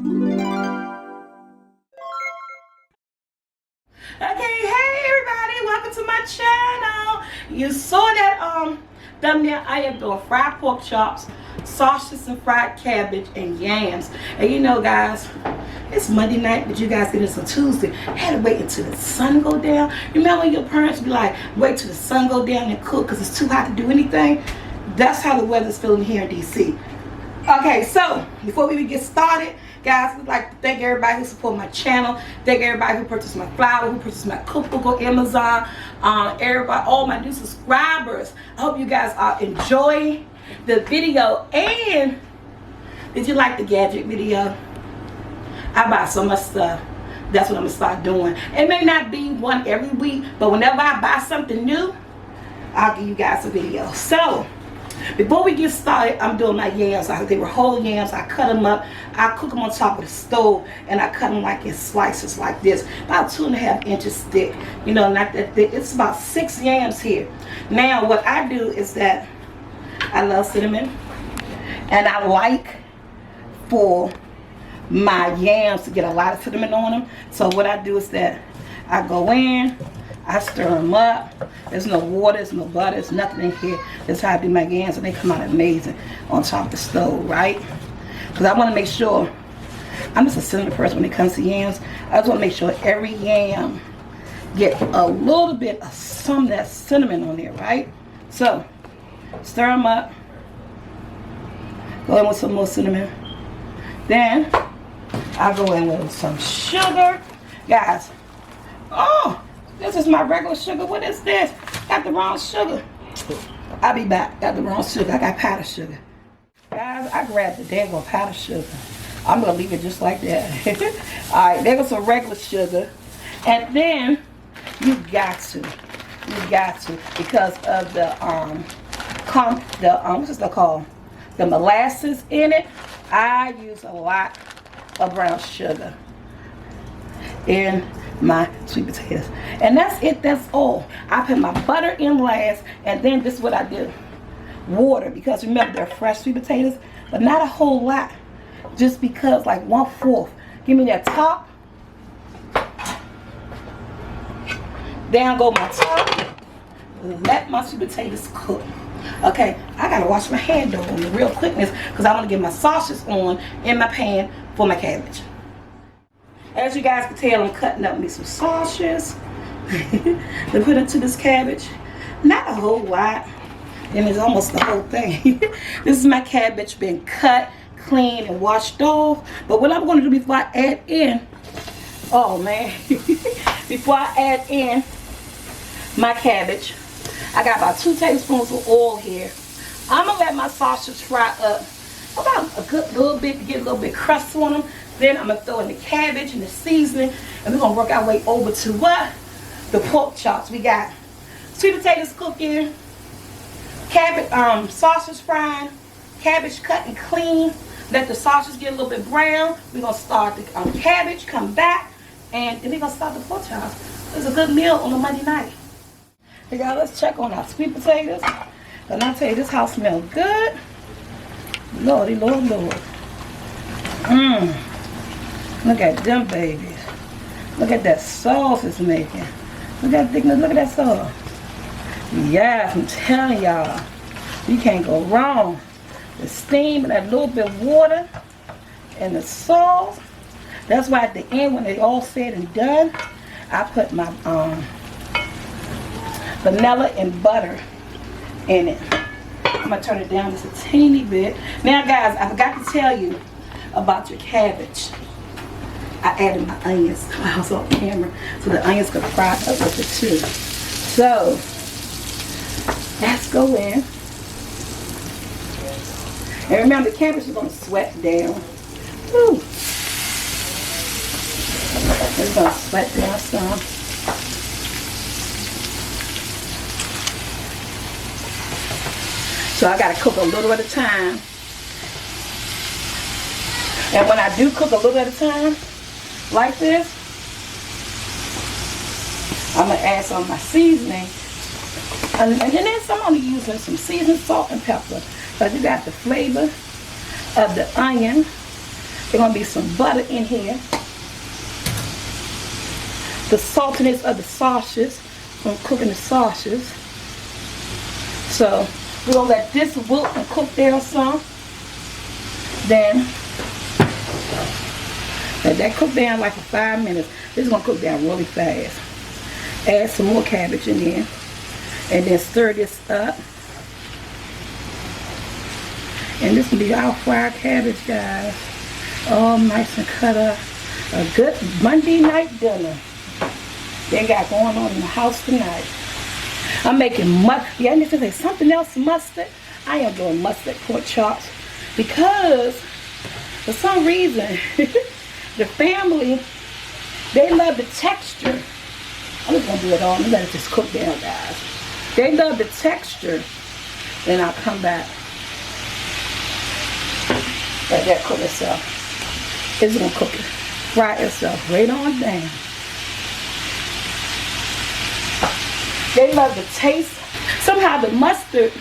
Okay, hey everybody, welcome to my channel. You saw that thumbnail. I am doing fried pork chops, sausages and fried cabbage and yams. And you know guys, it's Monday night, but you guys get this on Tuesday. I had to wait until the sun go down. You remember when your parents be like, wait till the sun go down and cook because it's too hot to do anything? That's how the weather's feeling here in DC. Okay, so before we even get started, guys, we'd like to thank everybody who support my channel. Thank everybody who purchased my flour, who purchased my cookbook on Amazon. Everybody, all my new subscribers. I hope you guys are enjoying the video. And did you like the gadget video? I buy so much stuff. That's what I'm gonna start doing. It may not be one every week, but whenever I buy something new, I'll give you guys a video. So before we get started, I'm doing my yams. They were whole yams. I cut them up. I cook them on top of the stove, and I cut them like in slices like this, about 2.5 inches thick. You know, not that thick. It's about 6 yams here. Now, what I do is that I love cinnamon, and I like for my yams to get a lot of cinnamon on them. So what I do is that I go in, I stir them up. There's no water, there's no butter, there's nothing in here. That's how I do my yams, and they come out amazing on top of the stove, right? Because I want to make sure, I'm just a cinnamon person when it comes to yams. I just want to make sure every yam get a little bit of some of that cinnamon on there, right? So, stir them up. Go in with some more cinnamon. Then, I'll go in with some sugar. Guys, oh! This is my regular sugar. What is this? Got the wrong sugar. I'll be back. Got the wrong sugar. I got powdered sugar. Guys, I grabbed the daggone powdered sugar. I'm going to leave it just like that. Alright, there goes some regular sugar. And then, you got to. Because of the, what's this called? The molasses in it. I use a lot of brown sugar in my sweet potatoes, and that's it. That's all. I put my butter in last, and then this is what I do: water, because remember they're fresh sweet potatoes, but not a whole lot, just because, like 1/4. Give me that top. Down go my top. Let my sweet potatoes cook. Okay, I gotta wash my hand though on the real quickness, because I want to get my sausages on in my pan for my cabbage. As you guys can tell, I'm cutting up me some sausages to put into this cabbage. Not a whole lot, and it's almost the whole thing. This is my cabbage been cut, cleaned, and washed off. But what I'm going to do before I add in, oh man, before I add in my cabbage, I got about 2 tablespoons of oil here. I'm going to let my sausages fry up about a good little bit to get a little bit crust on them. Then I'm going to throw in the cabbage and the seasoning, and we're going to work our way over to what? The pork chops. We got sweet potatoes cooking, cabbage, sausage frying, cabbage cut and clean. Let the sausage get a little bit brown. We're going to start the cabbage, come back, and then we're going to start the pork chops. It's a good meal on a Monday night. Hey y'all, let's check on our sweet potatoes. And I'll tell you, this house smells good. Lordy, Lord, Lord. Look at them babies. Look at that sauce it's making. Look at thickness. Look at that sauce. Yes, I'm telling y'all, you can't go wrong. The steam and that little bit of water and the sauce. That's why at the end, when they all said and done, I put my vanilla and butter in it. I'm gonna turn it down just a teeny bit. Now guys, I forgot to tell you about your cabbage. I added my onions to my house on camera so the onions could fry up with it too. So let's go in. And remember, the cabbage is gonna sweat down. Woo. It's gonna sweat down some. So I gotta cook a little at a time. And when I do cook a little at a time, like this, I'm gonna add some of my seasoning. And then I'm only using some seasoned salt and pepper. But you got the flavor of the onion. There's gonna be some butter in here. The saltiness of the sausages from cooking the sausages. So we're gonna let this wilt and cook down some. Then let that cook down like for 5 minutes. This is gonna cook down really fast. Add some more cabbage in there. And then stir this up. And this will be our fried cabbage, guys. All nice and cut up. A good Monday night dinner they got going on in the house tonight. I'm making mustard. Yeah, I need to say something else mustard. I am doing mustard pork chops because for some reason the family, they love the texture. I'm just gonna do it all. I'm gonna let it just cook down, guys. They love the texture. Then I'll come back. Let that cook itself. It's gonna cook it. Fry itself right on down. They love the taste. Somehow the mustard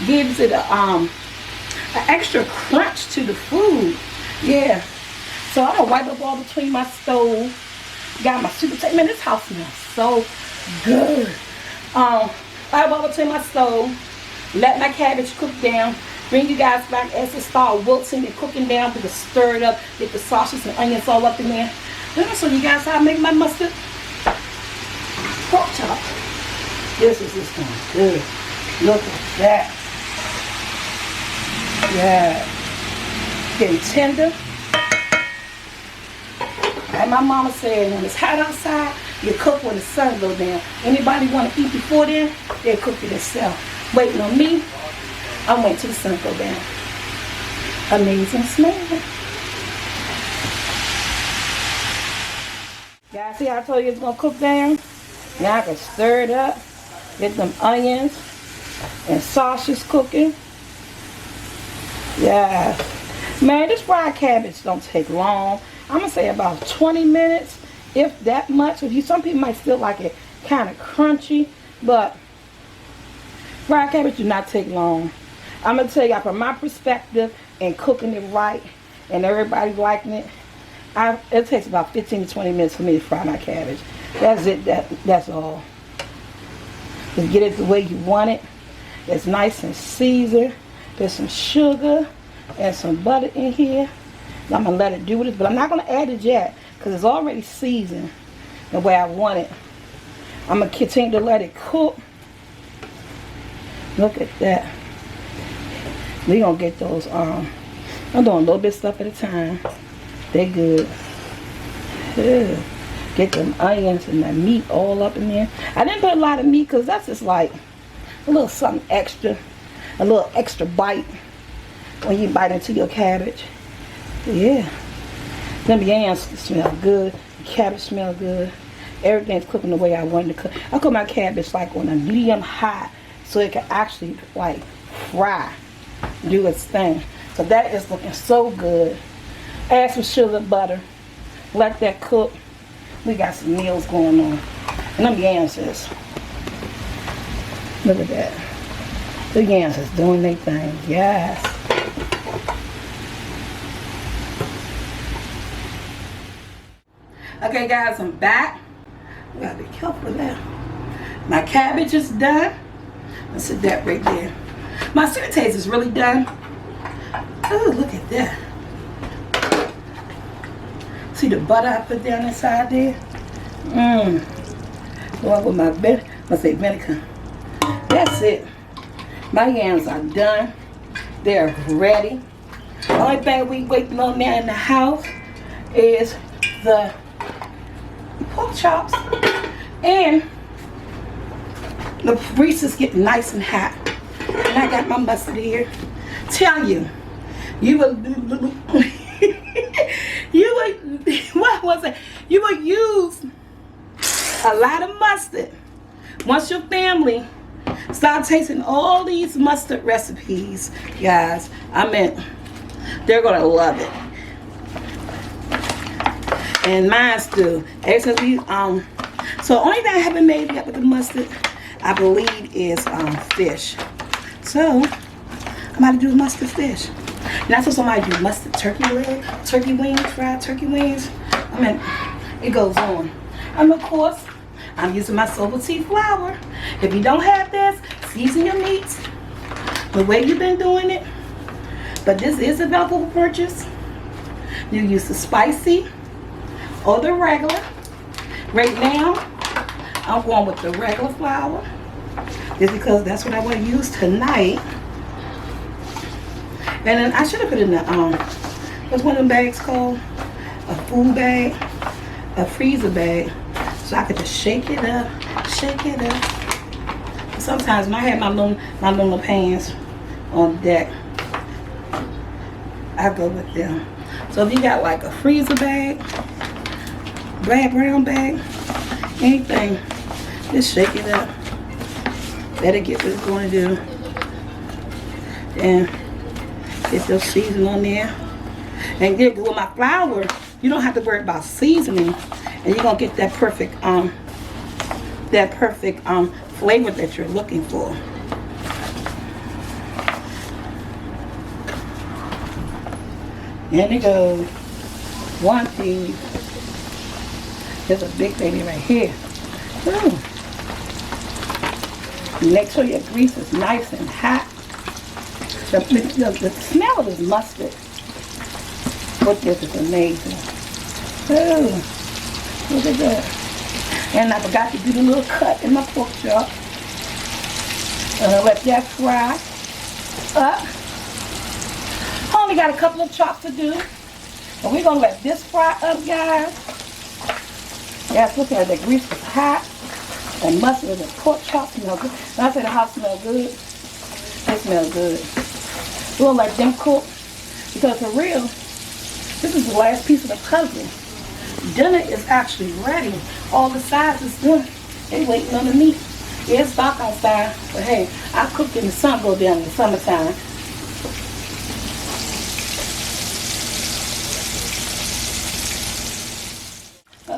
gives it an extra crunch to the food. Yeah. So I'm gonna wipe up all between my stove. Got my super taste. Man, this house smells so good. Wipe all between my stove. Let my cabbage cook down. Bring you guys back as it starts wilting and cooking down. We can stir it up. Get the sausages and onions all up in there. Let me show you guys how I make my mustard pork chop. This is just going good. Look at that. Yeah. Getting tender. Like my mama said, when it's hot outside, you cook when the sun goes down. Anybody want to eat before then, they'll cook it themselves. Waiting on me, I'm waiting till the sun go down. Amazing smell. Guys, see how I told you it's going to cook down? Now I can stir it up. Get them onions and sausage cooking. Yeah. Man, this fried cabbage don't take long. I'm going to say about 20 minutes, if that much. Some people might feel like it kind of crunchy, but fried cabbage do not take long. I'm going to tell you from my perspective and cooking it right and everybody liking it, it takes about 15 to 20 minutes for me to fry my cabbage. That's it. That's all. Just get it the way you want it. It's nice and seasoned. There's some sugar and some butter in here. I'm going to let it do this, but I'm not going to add it yet because it's already seasoned the way I want it. I'm going to continue to let it cook. Look at that. We're going to get those, I'm doing a little bit of stuff at a time. They good. Yeah. Get them onions and that meat all up in there. I didn't put a lot of meat because that's just like a little something extra. A little extra bite when you bite into your cabbage. Yeah. Them yams smell good. The cabbage smell good. Everything's cooking the way I want it to cook. I cook my cabbage like on a medium high so it can actually like fry. Do its thing. So that is looking so good. Add some sugar, butter. Let that cook. We got some meals going on. And them yams is, look at that. The yams is doing their thing. Yes. Okay guys, I'm back. We gotta be careful now. My cabbage is done. Let's sit that right there. My sweet taste is really done. Oh, look at that. See the butter I put down inside there? Going with my vinegar. That's it. My yams are done. They're ready. The only thing we waiting on now in the house is the pork chops. And the grease is getting nice and hot. And I got my mustard here. Tell you, you will what was it? You will use a lot of mustard. Once your family start tasting all these mustard recipes, guys, they're gonna love it. And mine too. Ever since we so only thing I haven't made yet with the mustard, I believe, is fish. So I'm about to do mustard fish. And I saw somebody do mustard turkey leg, turkey wings, fried turkey wings. I mean, it goes on. And of course, I'm using my SoulfulT flour. If you don't have this, season your meats the way you've been doing it. But this is available for purchase. You use the spicy or the regular. Right now, I'm going with the regular flour. Just because that's what I want to use tonight. And then I should have put in the, what's one of them bags called? A food bag, a freezer bag. So I could just shake it up. Sometimes when I have my little pans on deck, I go with them. So if you got like a freezer bag, brown bag, anything, just shake it up. Let it get what it's going to do. And get your seasoning on there. And get with my flour, you don't have to worry about seasoning. And you're going to get that perfect flavor that you're looking for. And it goes. One piece. There's a big baby right here. Ooh. Make sure your grease is nice and hot. The smell of this mustard with this is amazing. Ooh, look at that. And I forgot to do the little cut in my pork chop. Let that fry up. Only got a couple of chops to do. And we're going to let this fry up, guys. Yes, look at it. The grease is hot. And mustard and pork chop smell good. When I say the house smells good, it smells good. We'll let them cook. Because for real, this is the last piece of the puzzle. Dinner is actually ready. All the sides is done. They waiting on the meat. Yeah, it's dark outside. But hey, I cooked in the sun go down in the summertime.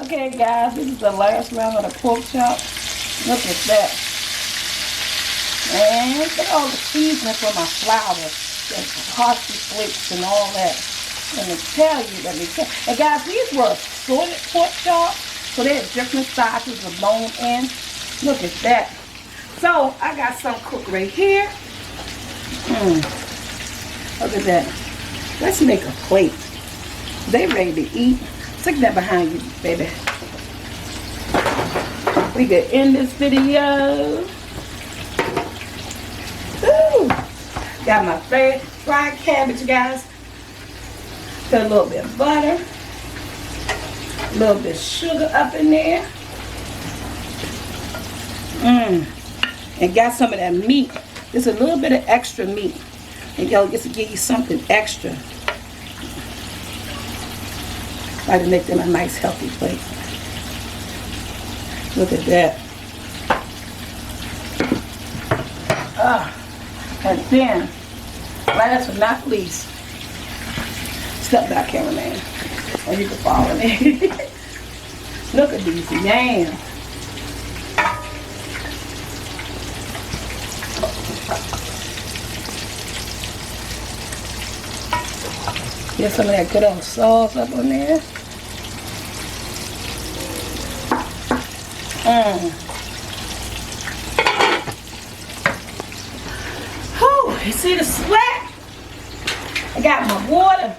Okay, guys, this is the last round of the pork chop. Look at that. And look at all the seasoning for my flour. The parsley flakes and all that. Let me tell you. And guys, these were assorted pork chops. So they have different sizes of bone in. Look at that. So I got some cooked right here. Look at that. Let's make a plate. They ready to eat. Stick that behind you, baby. We can end this video. Ooh. Got my favorite fried cabbage, guys. Put a little bit of butter. A little bit of sugar up in there. And got some of that meat. Just a little bit of extra meat. And y'all just to give you something extra. Try to make them a nice healthy plate. Look at that. And then, last but not least, step back, cameraman, or you can follow me. Look at these yams. Get some of that good old sauce up on there. Whew, you see the sweat? I got my water.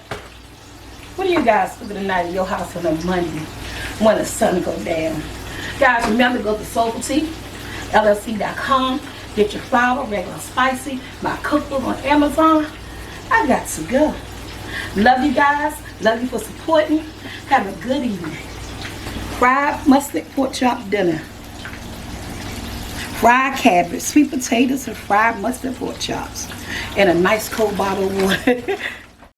What do you guys do tonight in your house on a Monday when the sun goes down? Guys, remember to go to SoulfulT.com. Get your flour, regular spicy, my cookbook on Amazon. I got to go. Love you guys. Love you for supporting. Have a good evening. Fried mustard pork chop dinner. Fried cabbage, sweet potatoes, and fried mustard pork chops. And a nice cold bottle of water.